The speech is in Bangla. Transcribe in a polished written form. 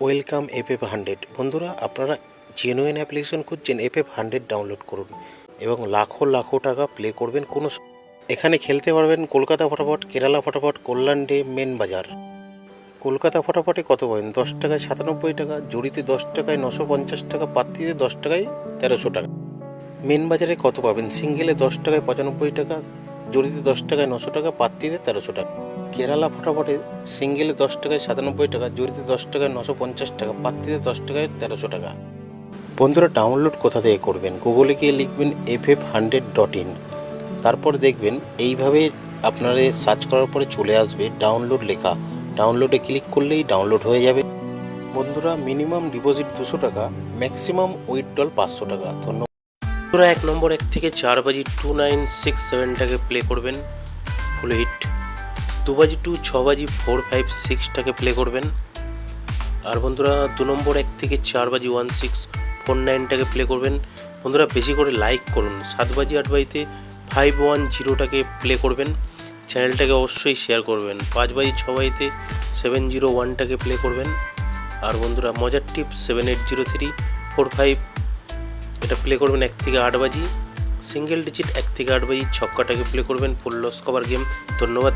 Welcome FF100। বন্ধুরা, আপনারা জেনুইন অ্যাপ্লিকেশন খুঁজছেন, FF100 ডাউনলোড করুন এবং লাখো লাখো টাকা প্লে করবেন। এখানে খেলতে পারবেন কলকাতা ফটাফট, কেরালা ফটাফট, কল্যাণ ডে, মেন বাজার। কলকাতা ফটাফটে কত পাবেন? 10 টাকায় 97 টাকা, জড়িতে 10 টাকায় 950 টাকা, পাত্তিতে 10 টাকায় 1300 টাকা। মেন বাজারে কত পাবেন? সিঙ্গেলে 10 টাকায় 95 টাকা, জড়িতে 10 টাকায় 900 টাকা, পাত্তিতে 1300 টাকা। কেরালা ফটাফটে সিঙ্গেলে 10 টাকায় 97 টাকা, জড়িতে 10 টাকায় 950 টাকা, পাত্তিতে 10 টাকায় 1300 টাকা। বন্ধুরা, ডাউনলোড কোথা থেকে করবেন? গুগলে গিয়ে লিখবেন ff100.in, তারপর দেখবেন এইভাবে আপনারা সার্চ করার পরে চলে আসবে ডাউনলোড লেখা। ডাউনলোডে ক্লিক করলেই ডাউনলোড হয়ে যাবে। বন্ধুরা, মিনিমাম ডিপোজিট 200 টাকা, ম্যাক্সিমাম উইথড্রল 500 টাকা। ধন্যবাদ। বন্ধুরা, 1 নম্বর 1 থেকে 4 বাজি 2967টাকে প্লে করবেন, ফুল হিট। 2 বাজি 6 বাজি 456টাকে প্লে করবেন। আর বন্ধুরা, 2 নম্বর 1 থেকে 4 বাজি 1649টাকে প্লে করবেন। বন্ধুরা, বেশি করে লাইক করুন। 7 বাজি 8 বাজিতে 510টাকে প্লে করবেন। চ্যানেলটাকে অবশ্যই শেয়ার করবেন। 5 বাজি 6 বাজিতে 701টাকে প্লে করবেন। আর বন্ধুরা, মজার টিপ 780345 এটা প্লে করবেন 1 থেকে 8 বাজি। সিঙ্গেল ডিজিট 1 থেকে 8 বাজি ছক্কাটাকে প্লে করবেন। ফুল লস কভার গেম। ধন্যবাদ।